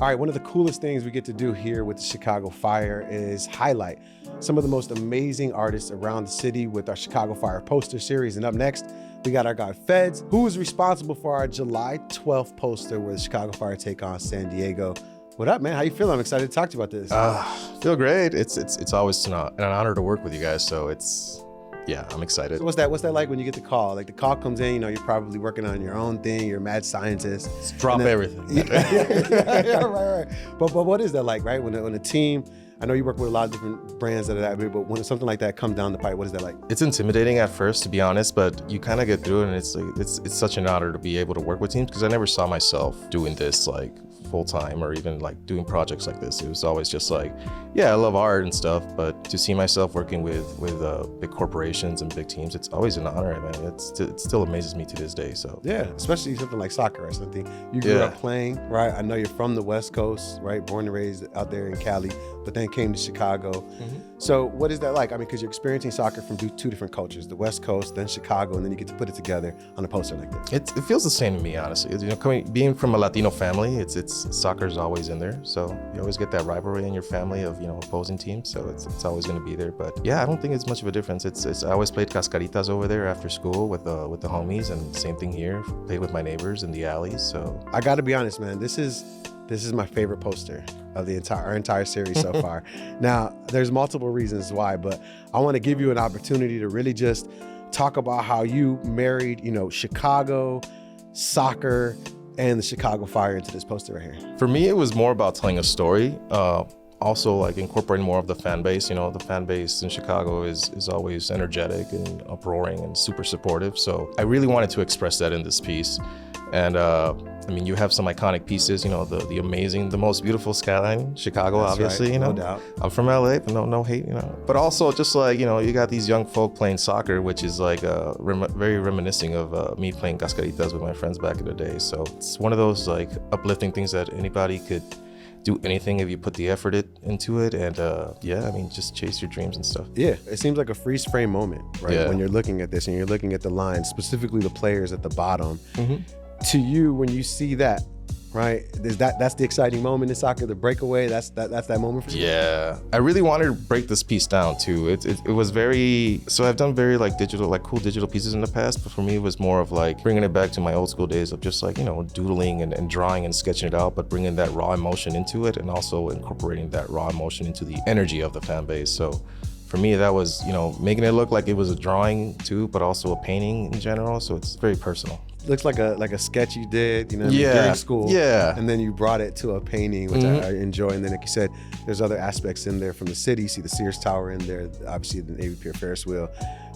All right, one of the coolest things we get to do here with the Chicago Fire is highlight some of the most amazing artists around the city with our Chicago Fire poster series. And up next, we got our guy Fedz, who is responsible for our July 12th poster where the Chicago Fire take on San Diego. What up, man? How you feeling? I'm excited to talk to you about this. Feel great. It's always an honor to work with you guys. So yeah, I'm excited. So what's that like when you get the call? Like the call comes in, you're probably working on your own thing. You're a mad scientist. Just drop everything. Yeah, right. But what is that like, right? When a team, I know you work with a lot of different brands that are that big, but when something like that comes down the pipe, what is that like? It's intimidating at first, to be honest, but you kind of get through it, and it's such an honor to be able to work with teams because I never saw myself doing this like full time or even like doing projects like this. It was always just like, yeah, I love art and stuff, but to see myself working with big corporations and big teams, it's always an honor, man. It still amazes me to this day. So yeah, especially something like soccer or something. You grew up playing, right? I know you're from the West Coast, right? Born and raised out there in Cali, but then came to Chicago. Mm-hmm. So what is that like? I mean, because you're experiencing soccer from two different cultures, the West Coast, then Chicago, and then you get to put it together on a poster like this. It feels the same to me, honestly. Being from a Latino family, it's soccer's always in there. So you always get that rivalry in your family of opposing teams. So it's always going to be there. But yeah, I don't think it's much of a difference. I always played cascaritas over there after school with the homies, and same thing here. Played with my neighbors in the alleys. So I got to be honest, man. This is my favorite poster of our entire series so far. Now, there's multiple reasons why, but I want to give you an opportunity to really just talk about how you married, Chicago, soccer, and the Chicago Fire into this poster right here. For me, it was more about telling a story. Also, like incorporating more of the fan base. The fan base in Chicago is always energetic and uproaring and super supportive. So I really wanted to express that in this piece. And you have some iconic pieces, the amazing, the most beautiful skyline, Chicago, that's obviously, right. No doubt. I'm from LA, but no hate, But also just like, you got these young folk playing soccer, which is like very reminiscing of me playing cascaritas with my friends back in the day. So it's one of those like uplifting things that anybody could do anything if you put the effort into it. And just chase your dreams and stuff. Yeah, it seems like a freeze frame moment, right? Yeah. When you're looking at this and you're looking at the lines, specifically the players at the bottom. Mm-hmm. To you, when you see that, right? That's the exciting moment in soccer, the breakaway. That's that moment for you. Yeah, I really wanted to break this piece down too. It was very. So I've done very like digital, like cool digital pieces in the past, but for me it was more of like bringing it back to my old school days of just like doodling and drawing and sketching it out, but bringing that raw emotion into it and also incorporating that raw emotion into the energy of the fan base. So for me, that was making it look like it was a drawing too, but also a painting in general. So it's very personal. Looks like a sketch you did, Yeah. during school. Yeah. And then you brought it to a painting, which I enjoy. And then, like you said, there's other aspects in there from the city. You see the Sears Tower in there, obviously the Navy Pier Ferris wheel.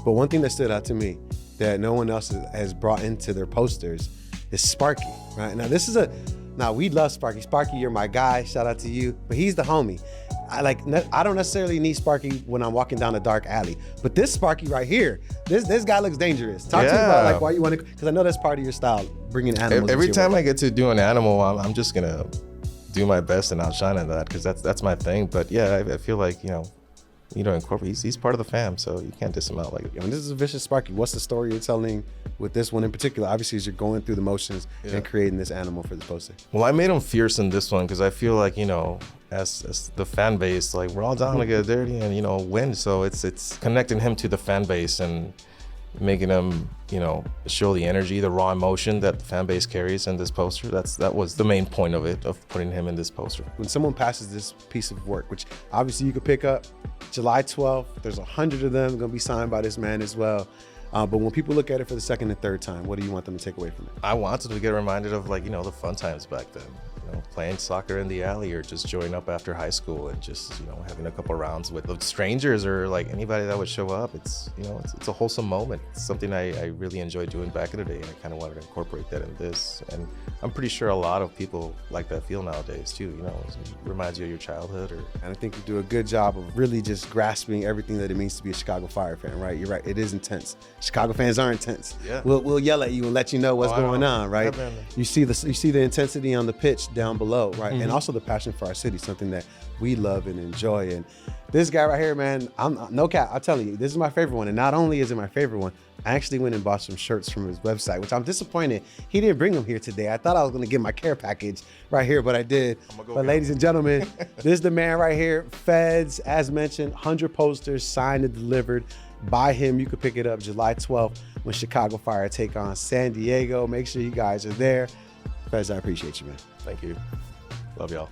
But one thing that stood out to me that no one else has brought into their posters is Sparky, right? Now we love Sparky. Sparky, you're my guy. Shout out to you. But he's the homie. I don't necessarily need Sparky when I'm walking down a dark alley, but this Sparky right here, this guy looks dangerous. Talk to me about like why you want to, because I know that's part of your style, bringing animals. Every time I get to do an animal, I'm just gonna do my best and outshine on that because that's my thing. But yeah, I feel like incorporate. He's part of the fam, so you can't diss him out like it. And this is a vicious Sparky. What's the story you're telling with this one in particular? Obviously, as you're going through the motions and creating this animal for this poster. Well, I made him fierce in this one because I feel like as the fan base, like we're all down to get dirty and win. So it's connecting him to the fan base and making him show the energy, the raw emotion that the fan base carries in this poster. That was the main point of it, of putting him in this poster. When someone passes this piece of work, which obviously you could pick up July 12th, there's 100 of them going to be signed by this man as well. But when people look at it for the second and third time, what do you want them to take away from it? I want them to get reminded of the fun times back then. Playing soccer in the alley or just joining up after high school and just having a couple rounds with strangers or like anybody that would show up. It's a wholesome moment. It's something I really enjoyed doing back in the day, and I kind of wanted to incorporate that in this. And I'm pretty sure a lot of people like that feel nowadays too. It reminds you of your childhood. And I think you do a good job of really just grasping everything that it means to be a Chicago Fire fan, right? You're right. It is intense. Chicago fans are intense. Yeah. We'll yell at you and let you know what's going on, right? Yeah, you see the intensity on the pitch down below, right? Mm-hmm. And also the passion for our city, something that we love and enjoy. And this guy right here, man, I'm no cap, I'm telling you, this is my favorite one. And not only is it my favorite one, I actually went and bought some shirts from his website, which I'm disappointed he didn't bring them here today. I thought I was going to get my care package right here, but I did. But ladies and gentlemen, this is the man right here, Fedz. As mentioned, 100 posters signed and delivered by him. You can pick it up July 12th when Chicago Fire take on San Diego. Make sure you guys are there. Fedz, I appreciate you, man. Thank you. Love y'all.